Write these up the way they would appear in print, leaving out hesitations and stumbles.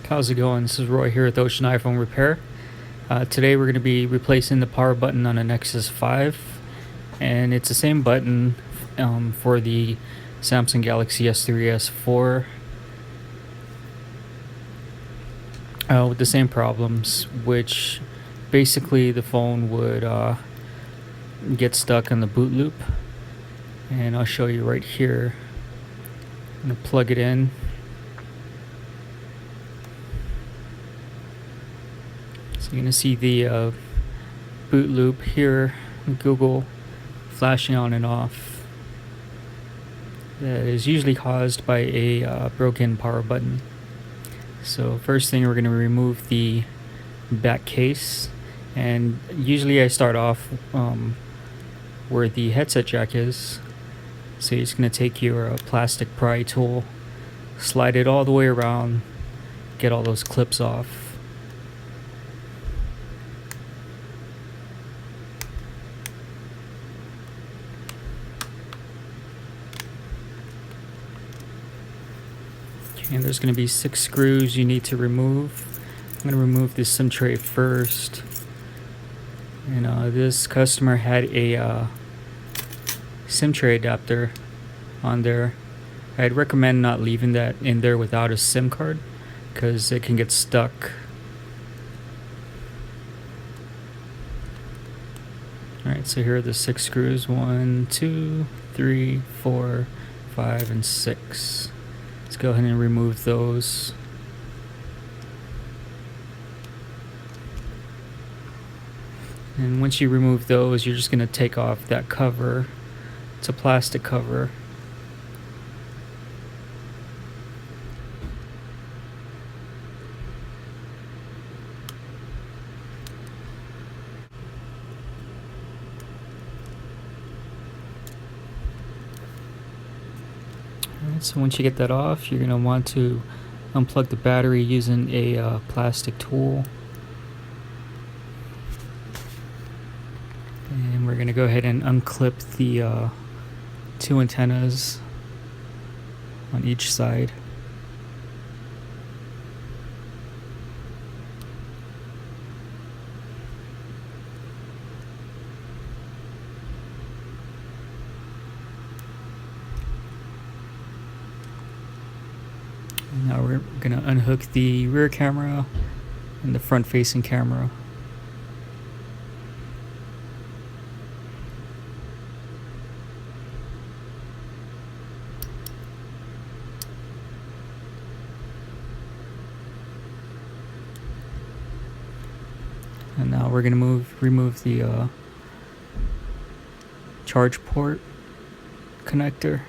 How's it going? This is Roy here with Ocean iPhone Repair. Today we're going to be replacing the power button on a Nexus 5, and it's the same button for the Samsung Galaxy S3, S4 with the same problems, which basically the phone would get stuck in the boot loop. And I'll show you right here. I'm going to plug it in. So you're going to see the boot loop here, Google flashing on and off. That is usually caused by a broken power button. So first thing, we're going to remove the back case, and usually I start off where the headset jack is. So you're just going to take your plastic pry tool, slide it all the way around, get all those clips off. And there's going to be 6 screws you need to remove. I'm going to remove this SIM tray first. And this customer had a SIM tray adapter on there. I'd recommend not leaving that in there without a SIM card, because it can get stuck. Alright, so here are the 6 screws. 1, 2, 3, 4, 5, and 6. Let's go ahead and remove those. And once you remove those, you're just going to take off that cover. It's a plastic cover. So once you get that off, you're going to want to unplug the battery using a plastic tool. And we're going to go ahead and unclip the 2 antennas on each side. Now we're going to unhook the rear camera and the front facing camera. And now we're going to remove the charge port connector.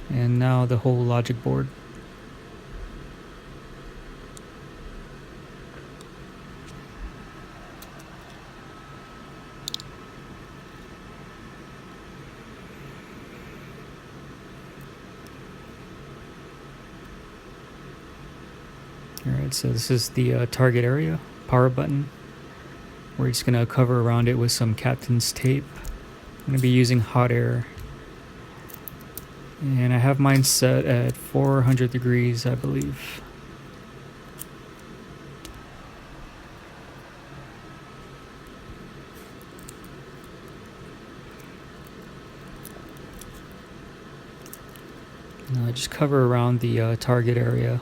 And now the whole logic board. Alright, so this is the target area, power button. We're just going to cover around it with some captain's tape. I'm going to be using hot air. And I have mine set at 400 degrees, I believe. Now I just cover around the target area.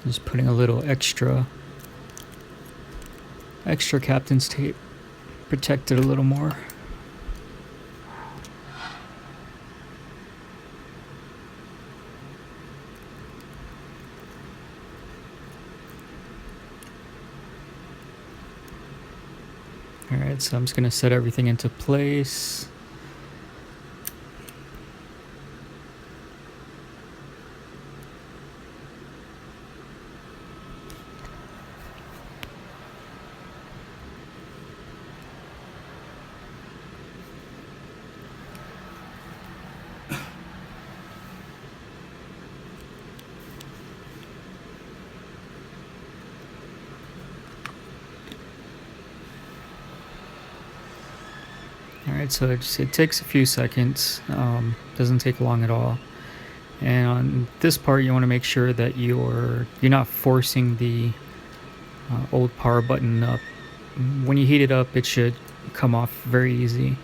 Just putting a little extra captain's tape, protect it a little more. Alright, so I'm just going to set everything into place. Alright, so it takes a few seconds, doesn't take long at all. And on this part, you want to make sure that you're not forcing the old power button up. When you heat it up, it should come off very easy.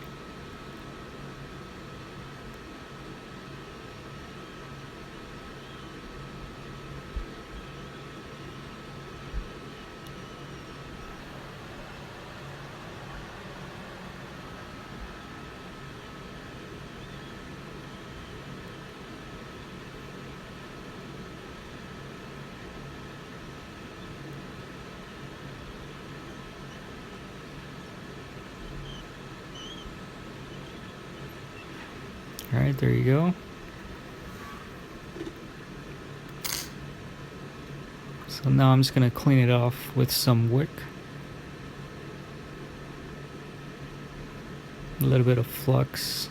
Alright, there you go. So now I'm just going to clean it off with some wick. A little bit of flux.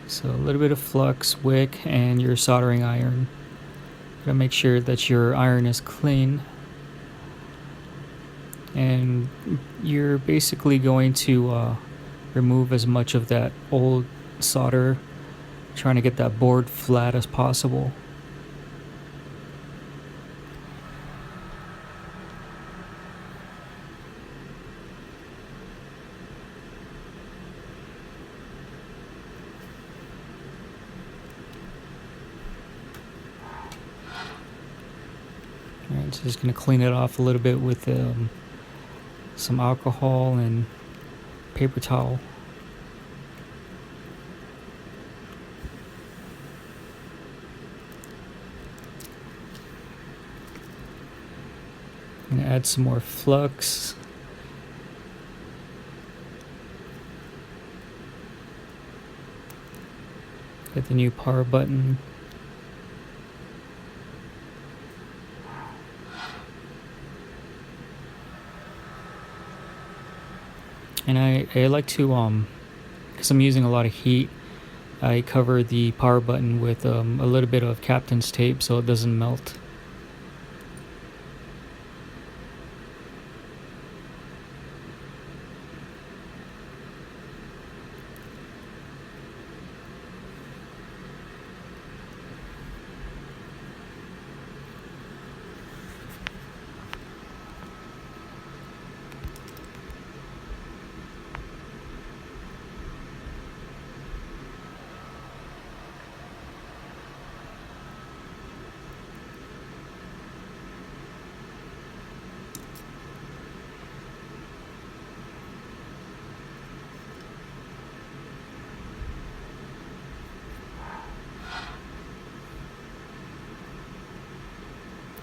So a little bit of flux, wick, and your soldering iron. Gotta make sure that your iron is clean. And you're basically going to remove as much of that old solder, trying to get that board flat as possible. Alright, so just going to clean it off a little bit with some alcohol and paper towel. I'm going to add some more flux. Get the new power button. And I like to, because I'm using a lot of heat, I cover the power button with a little bit of Captain's tape so it doesn't melt.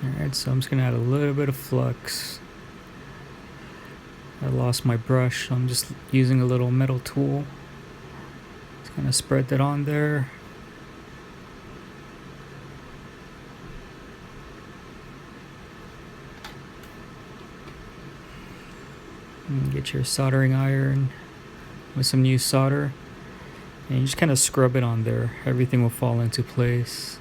Alright, so I'm just going to add a little bit of flux. I lost my brush, so I'm just using a little metal tool. Just going to spread that on there. And get your soldering iron with some new solder. And you just kind of scrub it on there. Everything will fall into place.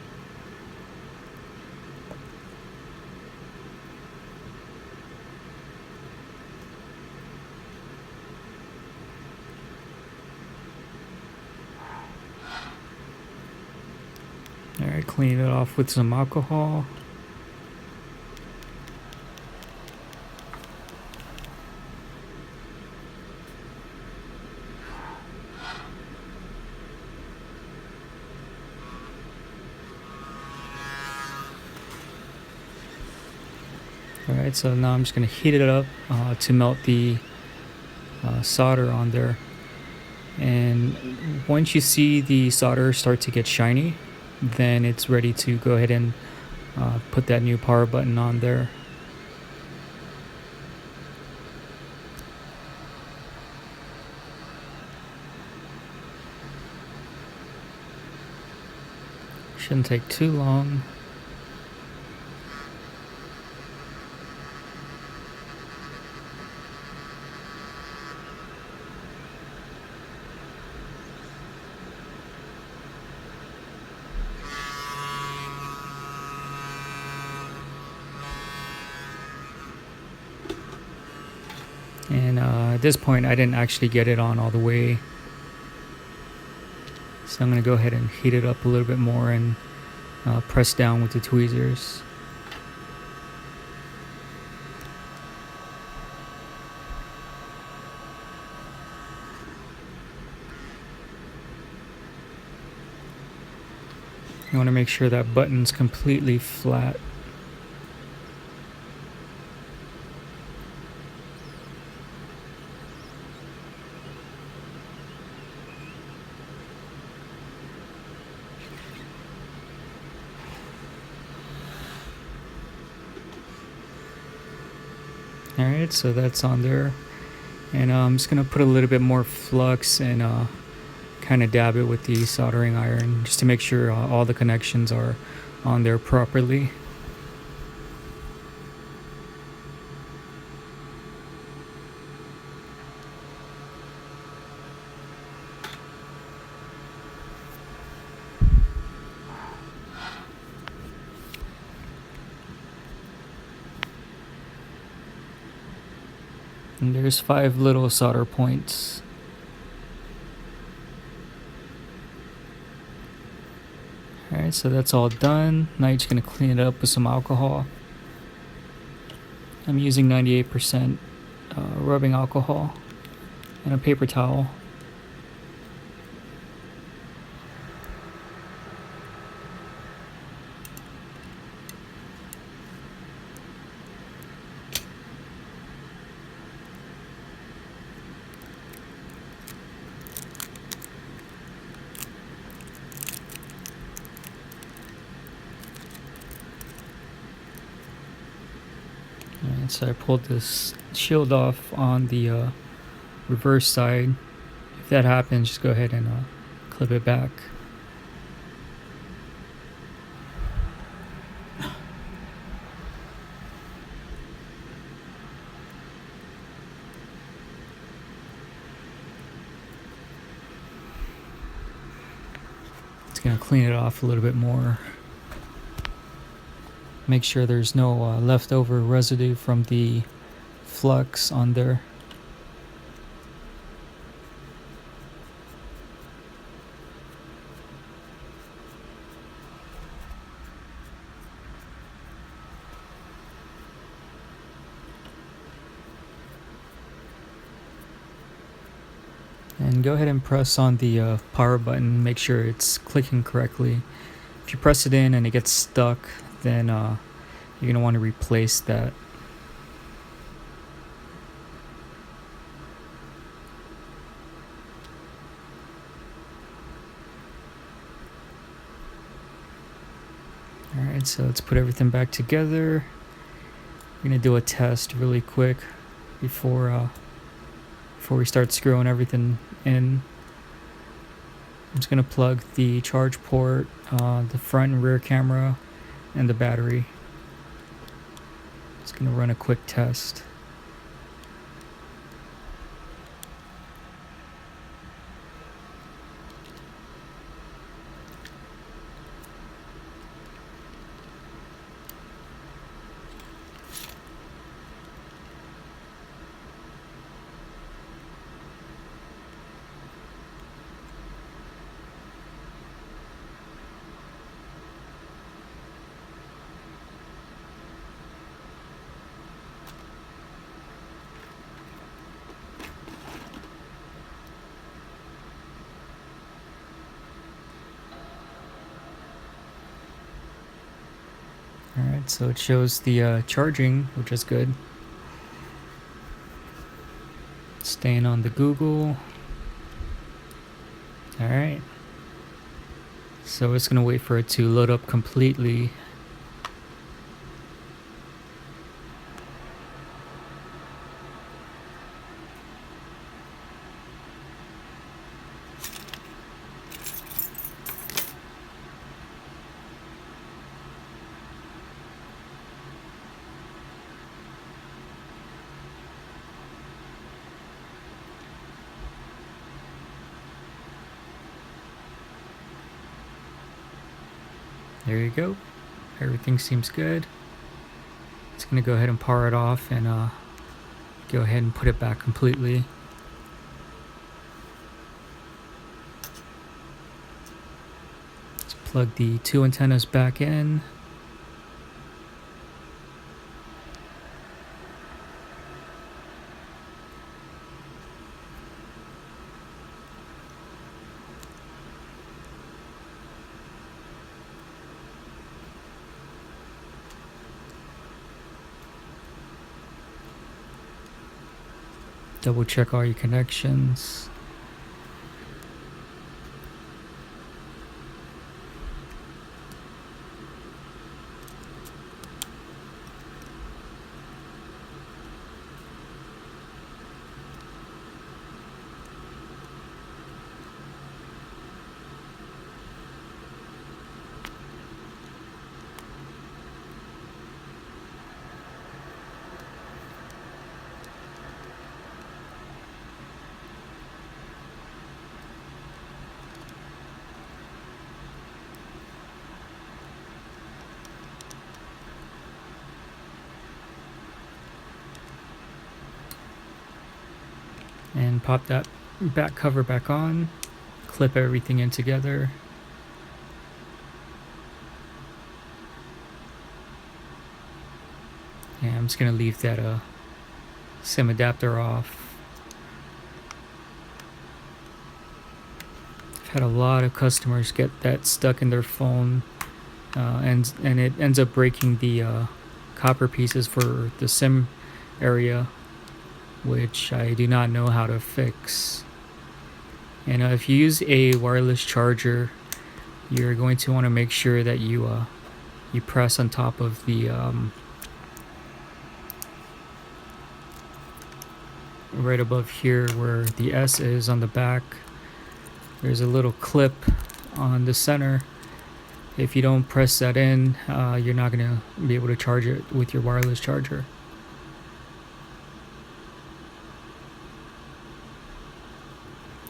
Alright, clean it off with some alcohol. Alright, so now I'm just going to heat it up to melt the solder on there. And once you see the solder start to get shiny, then it's ready to go ahead and put that new power button on there. Shouldn't take too long. And at this point I didn't actually get it on all the way, so I'm going to go ahead and heat it up a little bit more and press down with the tweezers. You want to make sure that button's completely flat. Alright, so that's on there. And I'm just going to put a little bit more flux and kind of dab it with the soldering iron just to make sure all the connections are on there properly. And there's 5 little solder points. Alright, so that's all done. Now you're just going to clean it up with some alcohol. I'm using 98% rubbing alcohol and a paper towel. Alright, so I pulled this shield off on the reverse side. If that happens, just go ahead and clip it back. It's going to clean it off a little bit more. Make sure there's no leftover residue from the flux on there. And go ahead and press on the power button, make sure it's clicking correctly. If you press it in and it gets stuck, then you're going to want to replace that. Alright, so let's put everything back together. We're going to do a test really quick before we start screwing everything in. I'm just going to plug the charge port, the front and rear camera, and the battery. Just going to run a quick test. Alright, so it shows the charging, which is good. Staying on the Google. Alright. So it's going to wait for it to load up completely. There you go. Everything seems good. It's going to go ahead and power it off and go ahead and put it back completely. Let's plug the 2 antennas back in. Double check all your connections. And pop that back cover back on, clip everything in together. And I'm just gonna leave that SIM adapter off. I've had a lot of customers get that stuck in their phone, and it ends up breaking the copper pieces for the SIM area, which I do not know how to fix. And if you use a wireless charger, you're going to want to make sure that you press on top of the right above here where the S is on the back. There's a little clip on the center. If you don't press that in, you're not going to be able to charge it with your wireless charger.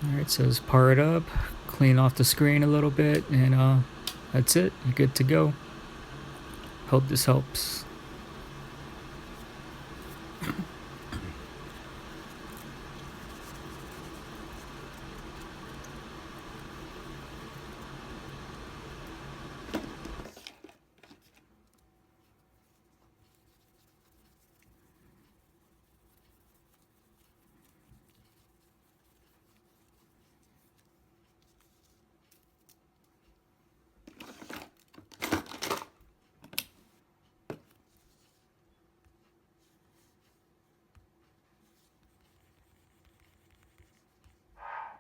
Alright, so let's power it up, clean off the screen a little bit, and that's it. You're good to go. Hope this helps.